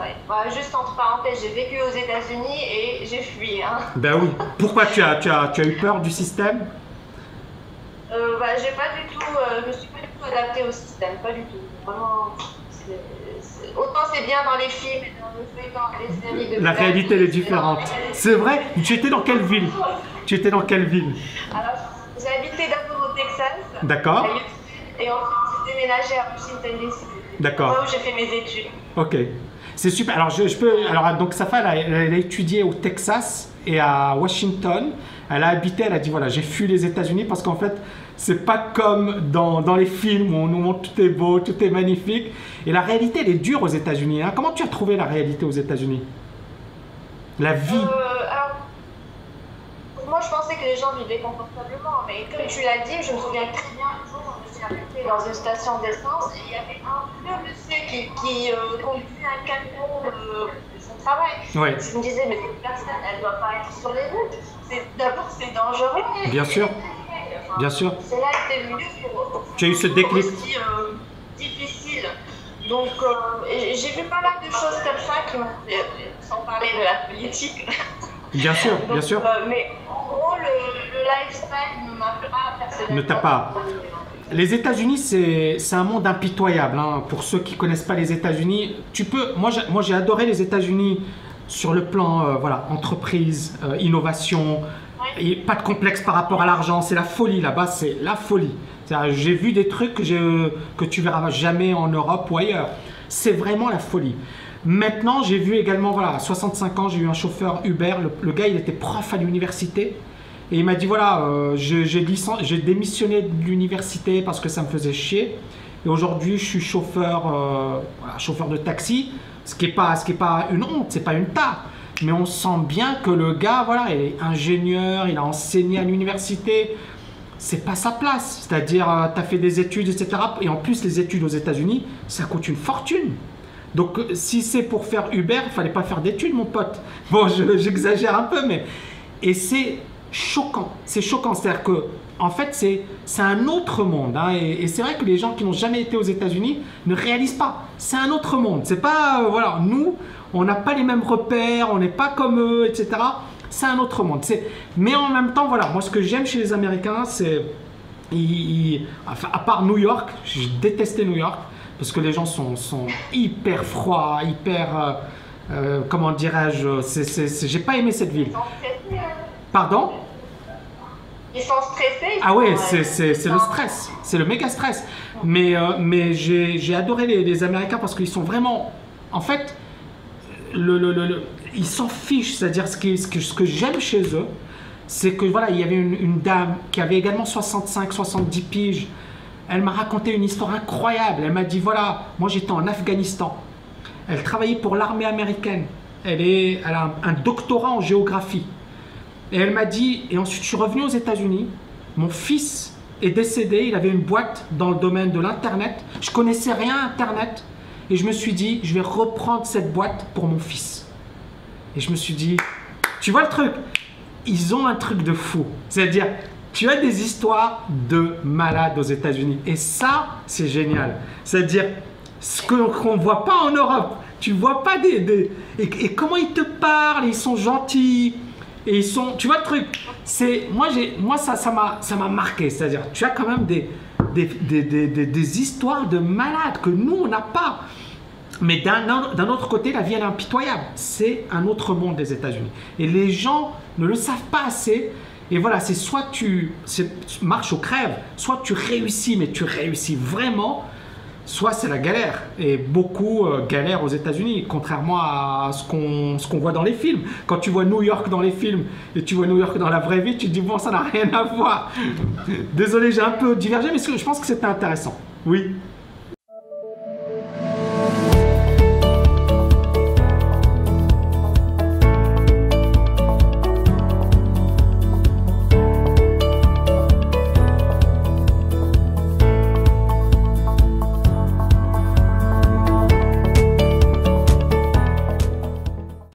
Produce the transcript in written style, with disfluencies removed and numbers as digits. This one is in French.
Ouais. Ouais, juste entre parenthèses, j'ai vécu aux États-Unis et j'ai fui. Hein. Ben oui. Pourquoi tu as eu peur du système? J'ai pas du tout, je me suis pas du tout adaptée au système, pas du tout. Vraiment, autant c'est bien dans les films et dans les séries de La réalité elle est différente. C'est vrai? Tu étais dans quelle ville? Tu étais dans quelle ville? Alors, j'ai habité d'abord au Texas. D'accord. Et ensuite j'ai déménagé à Washington DC. D'accord. Là où j'ai fait mes études. Ok. C'est super. Alors, je peux. Alors, donc, Safa, elle a étudié au Texas et à Washington. Elle a habité, elle a dit voilà, j'ai fui les États-Unis parce qu'en fait, c'est pas comme dans les films où on nous montre tout est beau, tout est magnifique. Et la réalité, elle est dure aux États-Unis. Hein. Comment tu as trouvé la réalité aux États-Unis? La vie. Alors, moi, je pensais que les gens vivaient confortablement, mais comme tu l'as dit, je me souviens très bien un jour, je me suis arrêtée dans une station d'essence et il y avait un vieux monsieur qui conduisait un camion de son travail. Ouais. Je me disais, mais cette personne, elle ne doit pas être sur les routes. D'abord, c'est dangereux. Bien sûr. Bien sûr. C'est là que t'es venu pour. Tu as eu ce déclic. Aussi difficile. Donc, j'ai vu pas mal de choses comme ça qui m'ont fait, sans parler de la politique. Bien sûr, Donc, bien sûr. Mais en gros, le lifestyle ne m'a pas personnellement. Ne t'a pas. Les États-Unis, c'est un monde impitoyable. Hein. Pour ceux qui ne connaissent pas les États-Unis, moi, j'ai adoré les États-Unis sur le plan voilà, entreprise, innovation. Et pas de complexe par rapport à l'argent. C'est la folie là-bas, c'est la folie. J'ai vu des trucs que tu verras jamais en Europe ou ailleurs. C'est vraiment la folie. Maintenant, j'ai vu également, voilà, à 65 ans, j'ai eu un chauffeur Uber. Le gars, il était prof à l'université. Et il m'a dit, voilà, j'ai démissionné de l'université parce que ça me faisait chier. Et aujourd'hui, je suis chauffeur, voilà, chauffeur de taxi. Ce qui est pas une honte, c'est pas une tare. Mais on sent bien que le gars, voilà, il est ingénieur, il a enseigné à l'université. C'est pas sa place. C'est-à-dire, tu as fait des études, etc. Et en plus, les études aux États-Unis, ça coûte une fortune. Donc, si c'est pour faire Uber, il fallait pas faire d'études, mon pote. Bon, j'exagère un peu, mais... Et c'est choquant. C'est choquant. C'est-à-dire que, en fait, c'est un autre monde. Hein. Et c'est vrai que les gens qui n'ont jamais été aux États-Unis ne réalisent pas. C'est un autre monde. C'est pas... voilà, nous... On n'a pas les mêmes repères, on n'est pas comme eux, etc. C'est un autre monde. Mais en même temps, voilà, moi ce que j'aime chez les Américains, c'est... Enfin, à part New York, j'ai détesté New York, parce que les gens sont hyper froids, hyper... comment dirais-je, j'ai pas aimé cette ville. Ils sont stressés. Pardon? Ils sont stressés. Ah ouais, c'est le stress, c'est le méga stress. Mais j'ai adoré les Américains parce qu'ils sont vraiment... En fait... ils s'en fichent, c'est-à-dire ce que j'aime chez eux, c'est que voilà, il y avait une dame qui avait également 65-70 piges. Elle m'a raconté une histoire incroyable. Elle m'a dit voilà, moi j'étais en Afghanistan. Elle travaillait pour l'armée américaine. Elle a un doctorat en géographie. Et elle m'a dit, et ensuite je suis revenu aux États-Unis. Mon fils est décédé, il avait une boîte dans le domaine de l'Internet. Je connaissais rien à Internet. Et je me suis dit, je vais reprendre cette boîte pour mon fils. Et je me suis dit, tu vois le truc? Ils ont un truc de fou. C'est-à-dire, tu as des histoires de malades aux États-Unis. Et ça, c'est génial. C'est-à-dire, ce qu'on ne voit pas en Europe. Tu vois pas et comment ils te parlent, ils sont gentils. Et ils sont... Tu vois le truc? Moi, ça m'a marqué. C'est-à-dire, tu as quand même des histoires de malades que nous, on n'a pas. Mais d'un autre côté, la vie, elle est impitoyable. C'est un autre monde, les États-Unis. Et les gens ne le savent pas assez. Et voilà, c'est soit tu marches au crève, soit tu réussis, mais tu réussis vraiment, soit c'est la galère. Et beaucoup galèrent aux États-Unis, contrairement à ce qu'on voit dans les films. Quand tu vois New York dans les films et tu vois New York dans la vraie vie, tu te dis bon, ça n'a rien à voir. Désolé, j'ai un peu divergé, mais je pense que c'était intéressant. Oui.